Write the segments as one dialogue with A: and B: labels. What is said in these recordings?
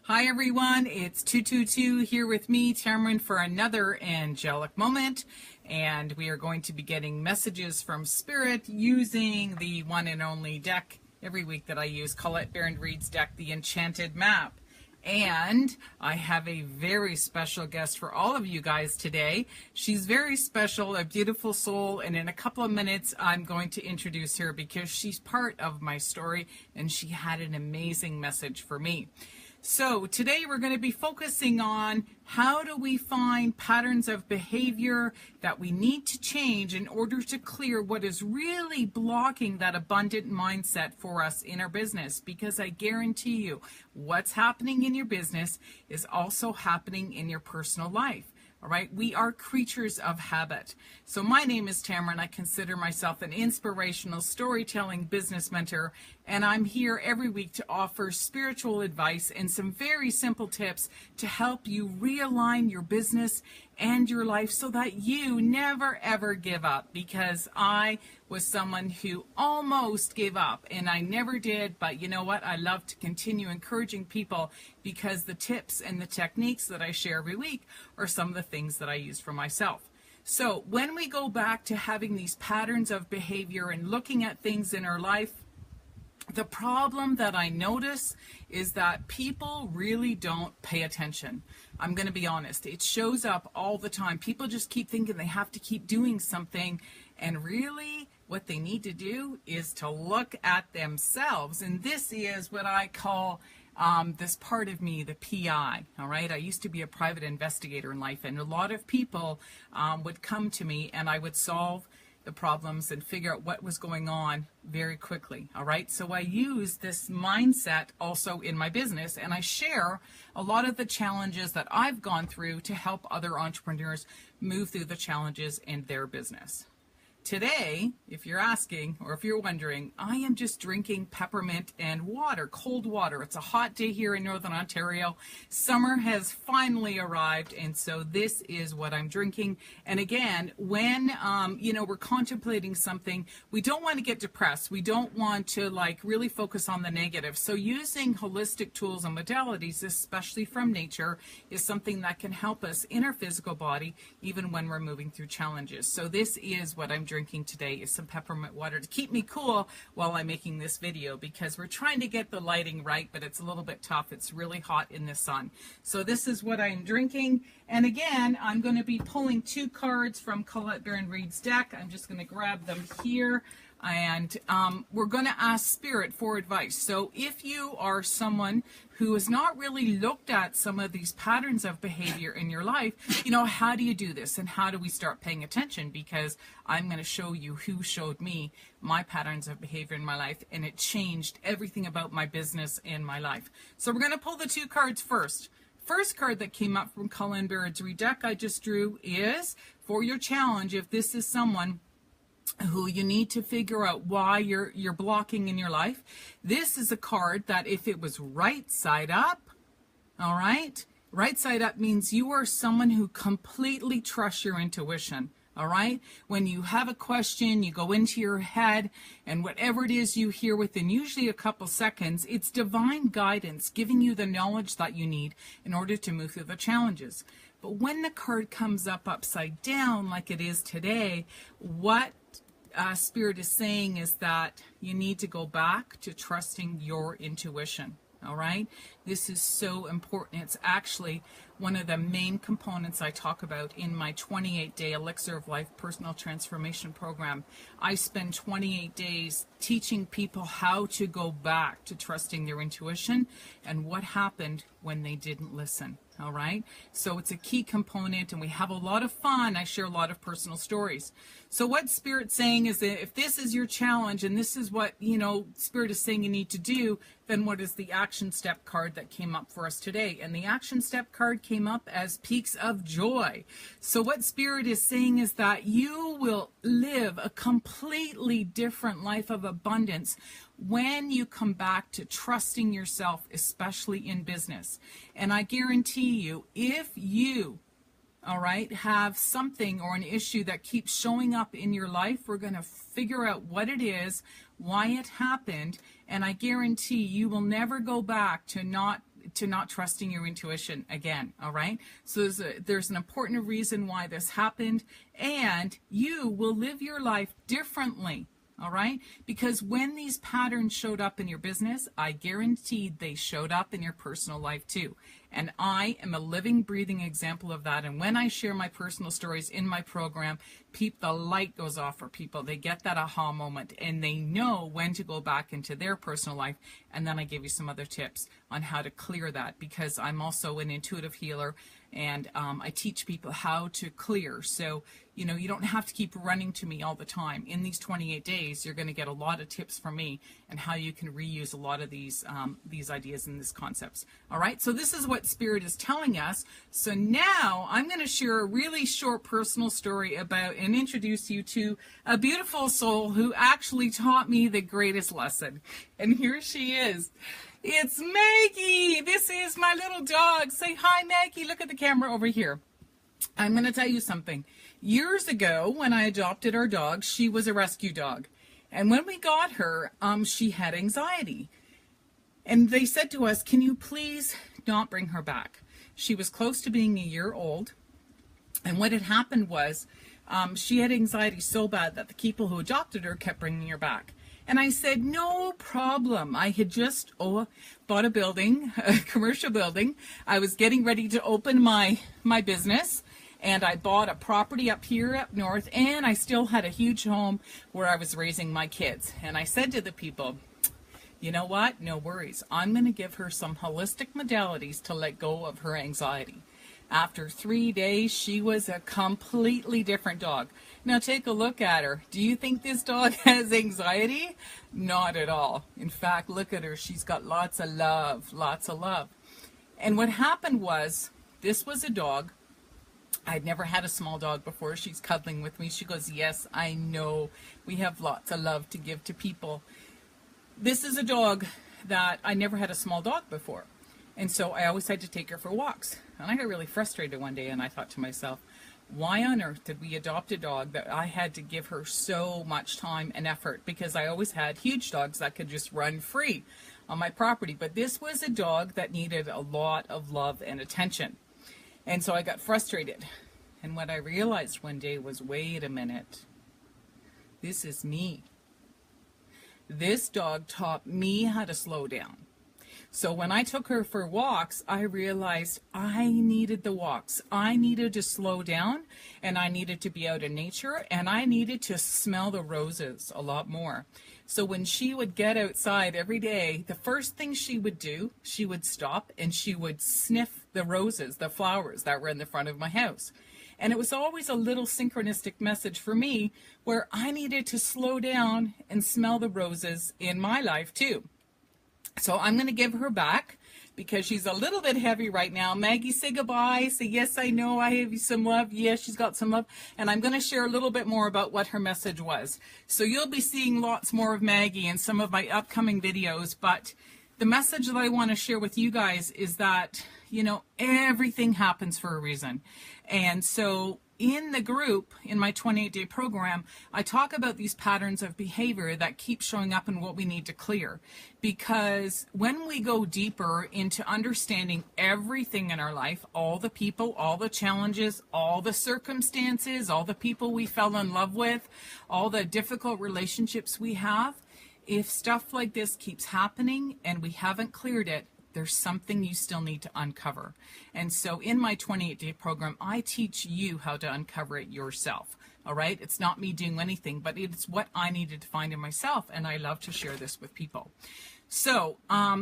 A: Hi everyone, it's 222 here with me, Tamron, for another angelic moment, and we are going to be getting messages from Spirit using the one and only deck every week that I use, Colette Baron-Reid's deck, the Enchanted Map. And I have a very special guest for all of you guys today. She's very special, a beautiful soul, and in a couple of minutes I'm going to introduce her because she's part of my story and she had an amazing message for me. So today we're going to be focusing on how do we find patterns of behavior that we need to change in order to clear what is really blocking that abundant mindset for us in our business. Because I guarantee you, what's happening in your business is also happening in your personal life. All right, we are creatures of habit. So my name is Tamron. I consider myself an inspirational storytelling business mentor, and I'm here every week to offer spiritual advice and some very simple tips to help you realign your business and your life so that you never ever give up, because I was someone who almost gave up and I never did. But you know what? I love to continue encouraging people because the tips and the techniques that I share every week are some of the things that I use for myself. So when we go back to having these patterns of behavior and looking at things in our life, the problem that I notice is that people really don't pay attention. I'm going to be honest. It shows up all the time. People just keep thinking they have to keep doing something, and really what they need to do is to look at themselves. And this is what I call this part of me, the PI. All right. I used to be a private investigator in life, and a lot of people would come to me and I would solve the problems and figure out what was going on very quickly. All right. So I use this mindset also in my business, and I share a lot of the challenges that I've gone through to help other entrepreneurs move through the challenges in their business. Today, if you're asking or if you're wondering, I am just drinking peppermint and water, cold water. It's a hot day here in Northern Ontario. Summer has finally arrived, and so this is what I'm drinking. And again, when we're contemplating something, we don't want to get depressed. We don't want to really focus on the negative. So using holistic tools and modalities, especially from nature, is something that can help us in our physical body, even when we're moving through challenges. So this is what I'm drinking today, is some peppermint water to keep me cool while I'm making this video, because we're trying to get the lighting right, but it's a little bit tough. It's really hot in the sun. So this is what I'm drinking. And again, I'm going to be pulling two cards from Colette Baron-Reid's deck. I'm just going to grab them here. And we're going to ask Spirit for advice. So if you are someone who has not really looked at some of these patterns of behavior in your life, how do you do this and how do we start paying attention? Because I'm going to show you who showed me my patterns of behavior in my life, and it changed everything about my business and my life. So we're going to pull the two cards first. First card that came up from Colette Baron-Reid's deck I just drew is for your challenge. If this is someone who you need to figure out why you're blocking in your life, this is a card that if it was right side up, all right, right side up means you are someone who completely trusts your intuition. All right, when you have a question, you go into your head, and whatever it is you hear within usually a couple seconds, it's divine guidance giving you the knowledge that you need in order to move through the challenges. But when the card comes up upside down like it is today, what Spirit is saying is that you need to go back to trusting your intuition. All right, this is so important. It's actually one of the main components I talk about in my 28-day Elixir of Life personal transformation program. I spend 28 days teaching people how to go back to trusting their intuition and what happened when they didn't listen. All right, so it's a key component, and we have a lot of fun. I share a lot of personal stories. So what Spirit's saying is that if this is your challenge and this is what Spirit is saying you need to do, then what is the action step card that came up for us today? And the action step card came up as peaks of joy. So what Spirit is saying is that you will live a completely different life of abundance when you come back to trusting yourself, especially in business. And I guarantee you, if you, all right, have something or an issue that keeps showing up in your life, we're going to figure out what it is, why it happened, and I guarantee you will never go back to to not trusting your intuition again, all right? So there's an important reason why this happened, and you will live your life differently, all right? Because when these patterns showed up in your business, I guaranteed they showed up in your personal life too. And I am a living, breathing example of that. And when I share my personal stories in my program, the light goes off for people. They get that aha moment and they know when to go back into their personal life. And then I give you some other tips on how to clear that, because I'm also an intuitive healer, and I teach people how to clear. So, you know, you don't have to keep running to me all the time. In these 28 days, you're going to get a lot of tips from me and how you can reuse a lot of these ideas and these concepts. All right, so this is what Spirit is telling us. So now I'm going to share a really short personal story about and introduce you to a beautiful soul who actually taught me the greatest lesson. And here she is. It's Maggie. This is my little dog. Say hi, Maggie. Look at the camera over here. I'm going to tell you something. Years ago, when I adopted our dog, she was a rescue dog. And when we got her, she had anxiety. And they said to us, can you please not bring her back? She was close to being a year old. And what had happened was she had anxiety so bad that the people who adopted her kept bringing her back. And I said, no problem. I had just bought a building, a commercial building. I was getting ready to open my business. And I bought a property up here up north. And I still had a huge home where I was raising my kids. And I said to the people, you know what? No worries. I'm going to give her some holistic modalities to let go of her anxiety. After 3 days, she was a completely different dog. Now take a look at her. Do you think this dog has anxiety? Not at all. In fact, look at her. She's got lots of love, lots of love. And what happened was, this was a dog. I'd never had a small dog before. She's cuddling with me. She goes, yes, I know. We have lots of love to give to people. This is a dog that I never had a small dog before. And so I always had to take her for walks. And I got really frustrated one day, and I thought to myself, why on earth did we adopt a dog that I had to give her so much time and effort? Because I always had huge dogs that could just run free on my property. But this was a dog that needed a lot of love and attention. And so I got frustrated. And what I realized one day was, wait a minute. This is me. This dog taught me how to slow down. So when I took her for walks, I realized I needed the walks. I needed to slow down, and I needed to be out in nature, and I needed to smell the roses a lot more. So when she would get outside every day, the first thing she would do, she would stop and she would sniff the roses, the flowers that were in the front of my house. And it was always a little synchronistic message for me where I needed to slow down and smell the roses in my life too. So I'm going to give her back because she's a little bit heavy right now. Maggie, say goodbye. Say, yes, I know I have you some love. Yes, she's got some love. And I'm going to share a little bit more about what her message was. So you'll be seeing lots more of Maggie in some of my upcoming videos. But the message that I want to share with you guys is that, you know, everything happens for a reason. And so in the group, in my 28-day program, I talk about these patterns of behavior that keep showing up and what we need to clear. Because when we go deeper into understanding everything in our life, all the people, all the challenges, all the circumstances, all the people we fell in love with, all the difficult relationships we have, if stuff like this keeps happening and we haven't cleared it, there's something you still need to uncover. And so in my 28-day program, I teach you how to uncover it yourself. All right? It's not me doing anything, but it's what I needed to find in myself, and I love to share this with people. So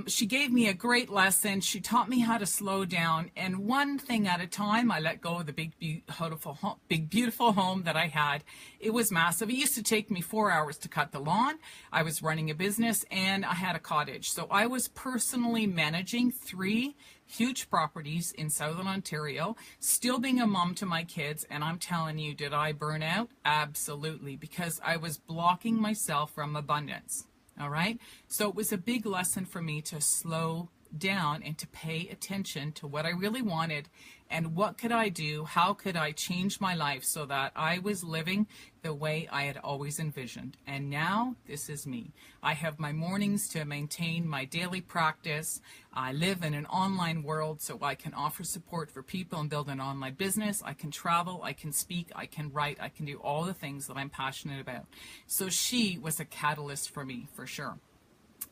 A: she gave me a great lesson. She taught me how to slow down, and one thing at a time, I let go of the big, beautiful home that I had. It was massive. It used to take me 4 hours to cut the lawn. I was running a business, and I had a cottage. So I was personally managing 3 huge properties in Southern Ontario, still being a mom to my kids, and I'm telling you, did I burn out? Absolutely, because I was blocking myself from abundance. All right. So it was a big lesson for me to slow down and to pay attention to what I really wanted and what could I do, how could I change my life so that I was living the way I had always envisioned. And now this is me. I have my mornings to maintain my daily practice. I live in an online world so I can offer support for people and build an online business. I can travel, I can speak, I can write, I can do all the things that I'm passionate about. So she was a catalyst for me, for sure.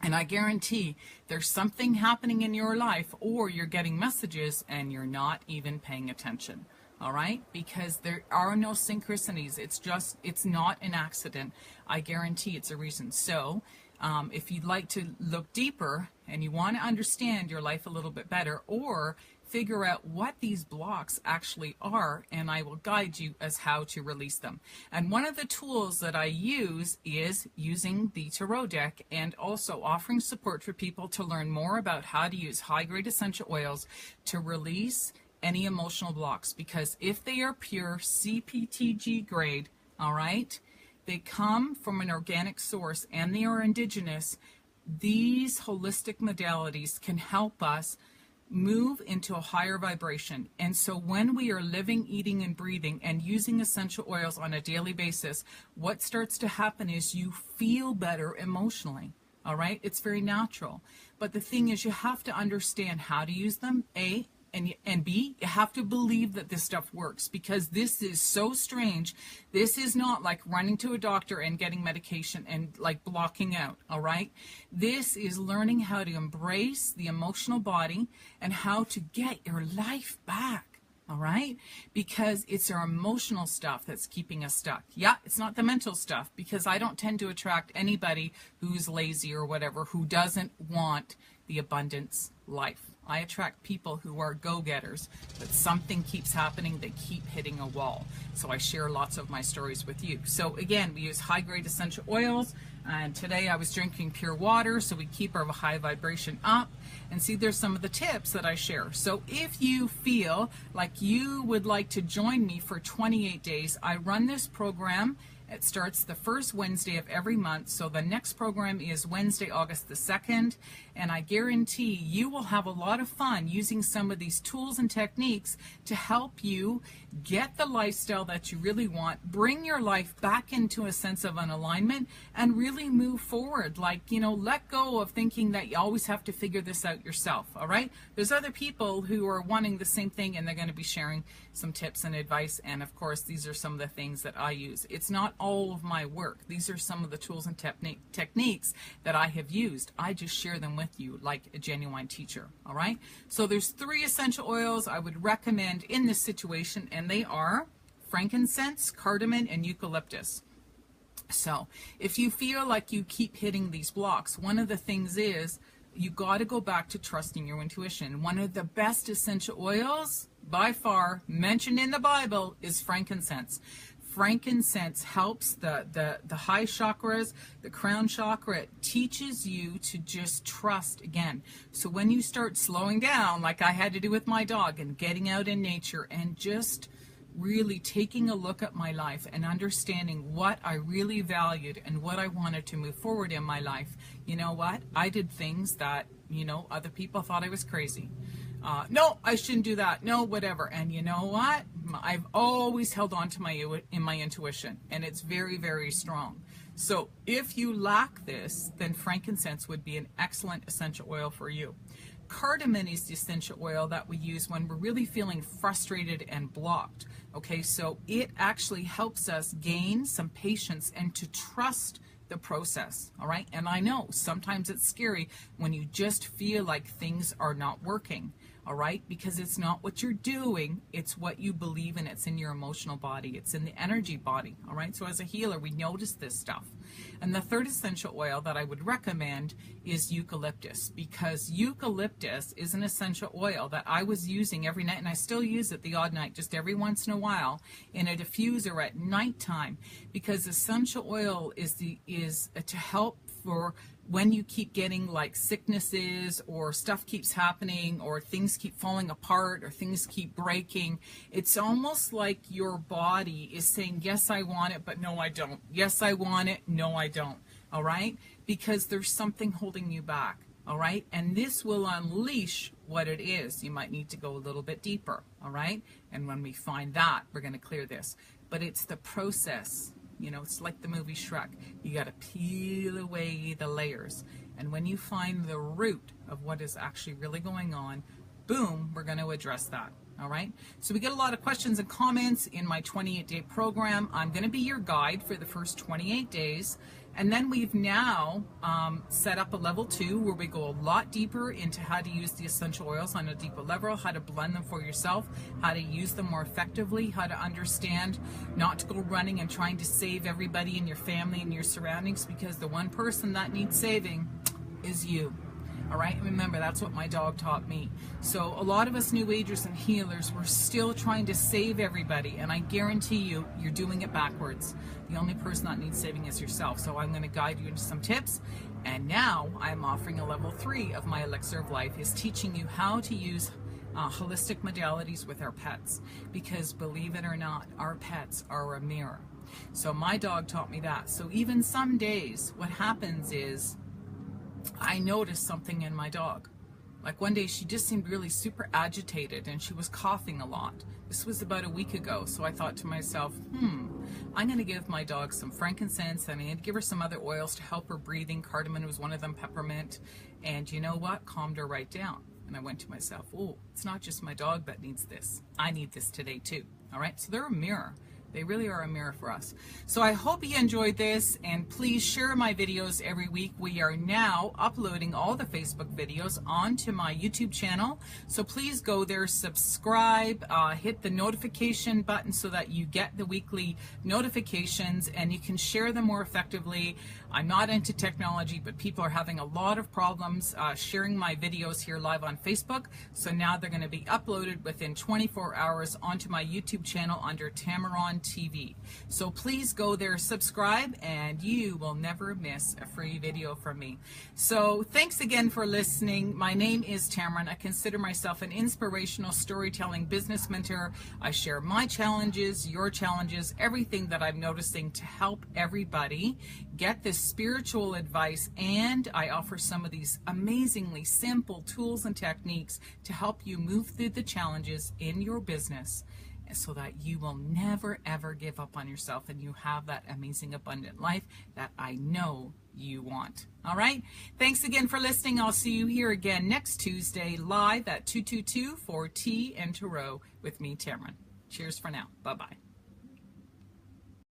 A: And I guarantee there's something happening in your life, or you're getting messages and you're not even paying attention. All right? Because there are no synchronicities. It's not an accident. I guarantee it's a reason. So if you'd like to look deeper and you want to understand your life a little bit better, or figure out what these blocks actually are, and I will guide you as how to release them. And one of the tools that I use is using the tarot deck, and also offering support for people to learn more about how to use high-grade essential oils to release any emotional blocks. Because if they are pure CPTG grade, all right, they come from an organic source and they are indigenous, these holistic modalities can help us move into a higher vibration. And so when we are living, eating, and breathing and using essential oils on a daily basis, what starts to happen is you feel better emotionally. All right? It's very natural. But the thing is, you have to understand how to use them, A, and B, you have to believe that this stuff works, because this is so strange. This is not like running to a doctor and getting medication and like blocking out, all right? This is learning how to embrace the emotional body and how to get your life back, all right? Because it's our emotional stuff that's keeping us stuck. Yeah, it's not the mental stuff, because I don't tend to attract anybody who's lazy or whatever, who doesn't want the abundance life. I attract people who are go-getters, but something keeps happening. They keep hitting a wall. So I share lots of my stories with you. So again, we use high-grade essential oils. And today I was drinking pure water, so we keep our high vibration up. And see, there's some of the tips that I share. So if you feel like you would like to join me for 28 days, I run this program. It starts the first Wednesday of every month. So the next program is Wednesday, August the 2nd. And I guarantee you will have a lot of fun using some of these tools and techniques to help you get the lifestyle that you really want, bring your life back into a sense of an alignment, and really move forward. Like, you know, let go of thinking that you always have to figure this out yourself, all right? There's other people who are wanting the same thing, and they're going to be sharing some tips and advice. And of course, these are some of the things that I use. It's not all of my work. These are some of the tools and techniques that I have used. I just share them with you like a genuine teacher, all right? So there's 3 essential oils I would recommend in this situation, and they are frankincense, cardamom, and eucalyptus. So if you feel like you keep hitting these blocks, one of the things is you got to go back to trusting your intuition. One of the best essential oils by far mentioned in the Bible is frankincense. Frankincense helps the high chakras, the crown chakra. It teaches you to just trust again. So when you start slowing down, like I had to do with my dog, and getting out in nature and just really taking a look at my life and understanding what I really valued and what I wanted to move forward in my life, you know what? I did things that, you know, other people thought I was crazy. No, I shouldn't do that. No, whatever. And you know what? I've always held on to my intuition, and it's very, very strong. So if you lack this, then frankincense would be an excellent essential oil for you. Cardamom is the essential oil that we use when we're really feeling frustrated and blocked. Okay, so it actually helps us gain some patience and to trust the process, all right? And I know sometimes it's scary when you just feel like things are not working, all right? Because it's not what you're doing, it's what you believe in. It's in your emotional body, it's in the energy body, all right? So as a healer, we notice this stuff. And the 3rd essential oil that I would recommend is eucalyptus, because eucalyptus is an essential oil that I was using every night, and I still use it the odd night, just every once in a while, in a diffuser at nighttime, because essential oil is to help for when you keep getting like sicknesses, or stuff keeps happening, or things keep falling apart, or things keep breaking. It's almost like your body is saying, yes, I want it, but no, I don't. Yes, I want it. No, I don't. All right? Because there's something holding you back. All right, and this will unleash what it is. You might need to go a little bit deeper. All right, and when we find that, we're going to clear this. But it's the process. You know, it's like the movie Shrek. You got to peel away the layers, and when you find the root of what is actually really going on, boom, we're going to address that. All right, so we get a lot of questions and comments in my 28-day program. I'm going to be your guide for the first 28 days. And then we've now set up a level 2 where we go a lot deeper into how to use the essential oils on a deeper level, how to blend them for yourself, how to use them more effectively, how to understand not to go running and trying to save everybody in your family and your surroundings, because the one person that needs saving is you. All right, remember, that's what my dog taught me. So a lot of us New Agers and healers, we're still trying to save everybody, and I guarantee you, you're doing it backwards. The only person that needs saving is yourself. So I'm going to guide you into some tips, and now I'm offering a level 3 of my Elixir of Life, is teaching you how to use holistic modalities with our pets, because believe it or not, our pets are a mirror. So my dog taught me that. So even some days, what happens is, I noticed something in my dog. Like one day she just seemed really super agitated and she was coughing a lot. This was about a week ago, so I thought to myself, I'm going to give my dog some frankincense, and I'm going to give her some other oils to help her breathing. Cardamom was one of them, peppermint, and you know what? Calmed her right down. And I went to myself, oh, it's not just my dog that needs this. I need this today too. All right, so they're a mirror. They really are a mirror for us. So I hope you enjoyed this, and please share my videos every week. We are now uploading all the Facebook videos onto my YouTube channel. So please go there, subscribe, hit the notification button so that you get the weekly notifications and you can share them more effectively. I'm not into technology, but people are having a lot of problems sharing my videos here live on Facebook. So now they're going to be uploaded within 24 hours onto my YouTube channel under tammerontv. So please go there, subscribe, and you will never miss a free video from me. So thanks again for listening. My name is Tammeron. I consider myself an inspirational storytelling business mentor. I share my challenges, your challenges, everything that I'm noticing to help everybody get this spiritual advice, and I offer some of these amazingly simple tools and techniques to help you move through the challenges in your business so that you will never ever give up on yourself and you have that amazing abundant life that I know you want. All right, thanks again for listening. I'll see you here again next Tuesday live at 222 for Tea and Tarot with me, Tammeron. Cheers for now. Bye-bye.